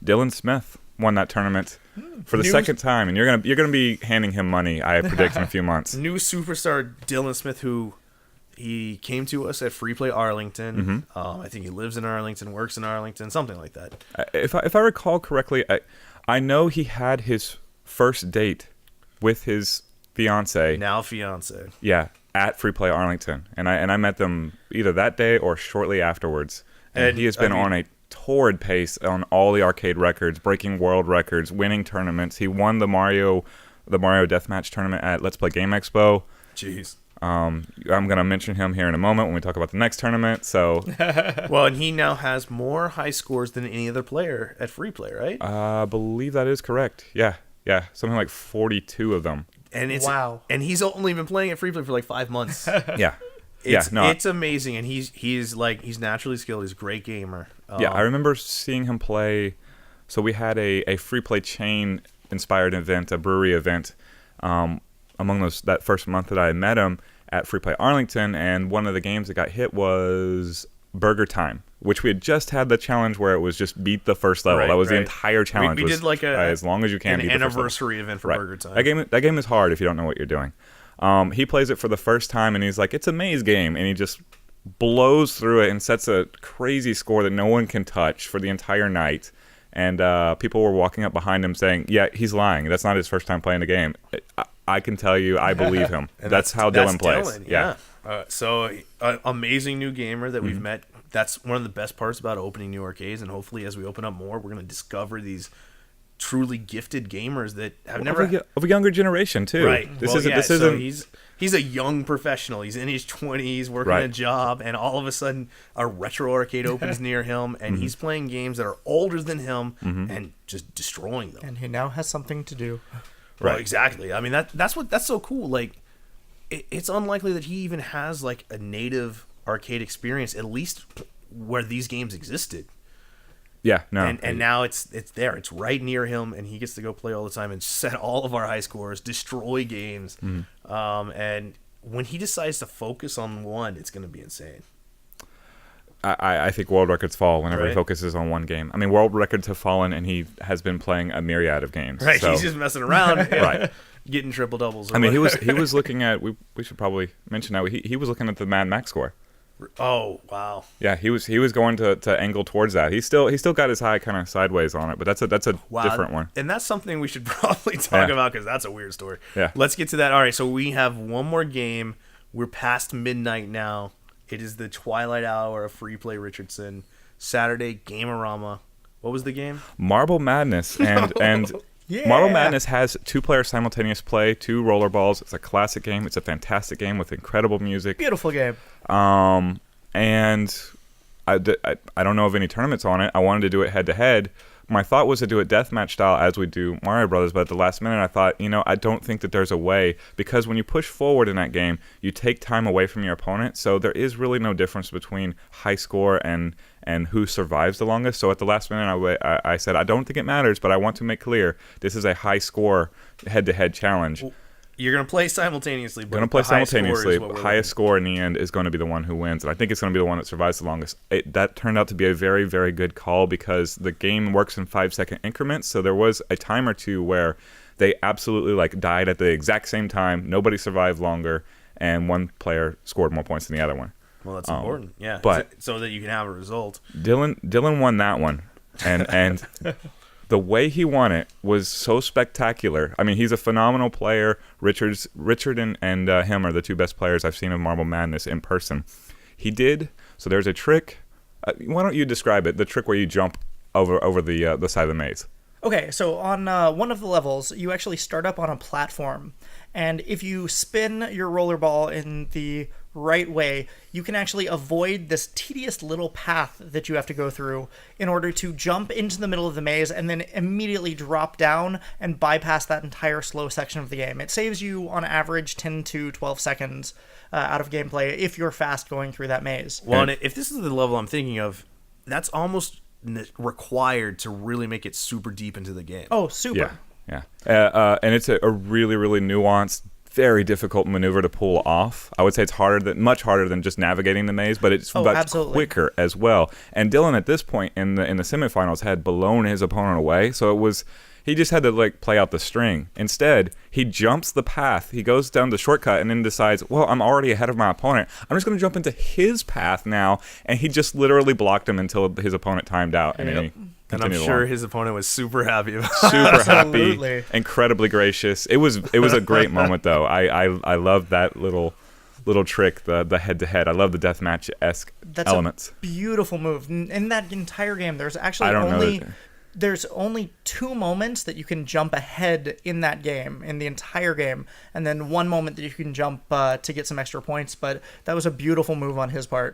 Dylan Smith won that tournament for the second time, and you're gonna be handing him money, I predict, in a few months. New superstar Dylan Smith, who he came to us at Free Play Arlington. I think he lives in Arlington, works in Arlington, something like that. If I recall correctly, I know he had his first date with his fiance. Now fiance. Yeah, at Free Play Arlington, and I met them either that day or shortly afterwards. And he has been on a torrid pace on all the arcade records, breaking world records, winning tournaments. He won the Mario Deathmatch tournament at Let's Play Game Expo. Jeez. I'm going to mention him here in a moment when we talk about the next tournament. So, well, and he now has more high scores than any other player at Free Play, right? I believe that is correct. Yeah, something like 42 of them. And it's wow. And he's only been playing at Free Play for like 5 months. Yeah. It's amazing, and he's naturally skilled. He's a great gamer. I remember seeing him play. So we had a Free Play chain inspired event, a brewery event, among that first month that I met him at Free Play Arlington, and one of the games that got hit was Burger Time, which we had just had the challenge where it was just beat the first level. That was the entire challenge. We did like as long as you can. An anniversary event for Burger Time. That game is hard if you don't know what you're doing. He plays it for the first time, and he's like, it's a maze game, and he just blows through it and sets a crazy score that no one can touch for the entire night. And people were walking up behind him saying, yeah, he's lying. That's not his first time playing the game. I can tell you, I believe him. that's how Dylan plays. Dylan, yeah. So, amazing new gamer that we've met. That's one of the best parts about opening new arcades, and hopefully as we open up more, we're going to discover these truly gifted gamers that have never of a younger generation too. Right. So he's a young professional. He's in his 20s, working a job, and all of a sudden a retro arcade opens near him, and he's playing games that are older than him and just destroying them. And he now has something to do. Well, exactly. I mean that's so cool. Like it's unlikely that he even has like a native arcade experience, at least where these games existed. Yeah, no. And now it's there. It's right near him, and he gets to go play all the time and set all of our high scores, destroy games. And when he decides to focus on one, it's going to be insane. I think world records fall whenever he focuses on one game. I mean, world records have fallen, and he has been playing a myriad of games. Right, so. He's just messing around, getting triple doubles. I mean, he was looking at. We should probably mention that he was looking at the Mad Max score. Oh wow! Yeah, he was going to angle towards that. He still got his eye kind of sideways on it, but that's a different one. And that's something we should probably talk about because that's a weird story. Yeah. Let's get to that. All right, so we have one more game. We're past midnight now. It is the twilight hour of Free Play Richardson. Saturday Gamerama. What was the game? Marble Madness and. Yeah. Marble Madness has 2-player simultaneous play, 2 rollerballs. It's a classic game. It's a fantastic game with incredible music. Beautiful game. And I don't know of any tournaments on it. I wanted to do it head-to-head. My thought was to do it deathmatch style as we do Mario Brothers, but at the last minute I thought, I don't think that there's a way, because when you push forward in that game, you take time away from your opponent, so there is really no difference between high score and who survives the longest. So at the last minute I said, I don't think it matters, but I want to make clear this is a high score head-to-head challenge. You're going to play simultaneously. But going to play simultaneously. Highest score in the end is going to be the one who wins. And I think it's going to be the one that survives the longest. That turned out to be a very, very good call because the game works in 5-second increments. So there was a time or two where they absolutely died at the exact same time. Nobody survived longer. And one player scored more points than the other one. Well, that's important. Yeah. But so that you can have a result. Dylan won that one. And the way he won it was so spectacular. I mean, he's a phenomenal player. Richard and him are the 2 best players I've seen of Marble Madness in person. So there's a trick. Why don't you describe it? The trick where you jump over the side of the maze. Okay, so on one of the levels, you actually start up on a platform. And if you spin your rollerball in the right way, you can actually avoid this tedious little path that you have to go through in order to jump into the middle of the maze and then immediately drop down and bypass that entire slow section of the game. It saves you, on average, 10 to 12 seconds out of gameplay if you're fast going through that maze. Well, and if this is the level I'm thinking of, that's almost required to really make it super deep into the game. Oh, super. Yeah. And it's a really, really nuanced, very difficult maneuver to pull off. I would say it's much harder than just navigating the maze, but it's much absolutely. quicker as well. And Dylan at this point in the semifinals had blown his opponent away, so he just had to like play out the string. Instead, he jumps the path. He goes down the shortcut and then decides, well, I'm already ahead of my opponent. I'm just going to jump into his path now. And he just literally blocked him until his opponent timed out. And he And I'm sure his opponent was super happy about it. Super Absolutely. happy, incredibly gracious. It was a great moment though. I love that little trick, the head to head. I love the deathmatch-esque That's elements. a beautiful move. In that entire game, there's actually I don't know that- there's only 2 moments that you can jump ahead in that game, in the entire game, and then 1 moment that you can jump to get some extra points. But that was a beautiful move on his part.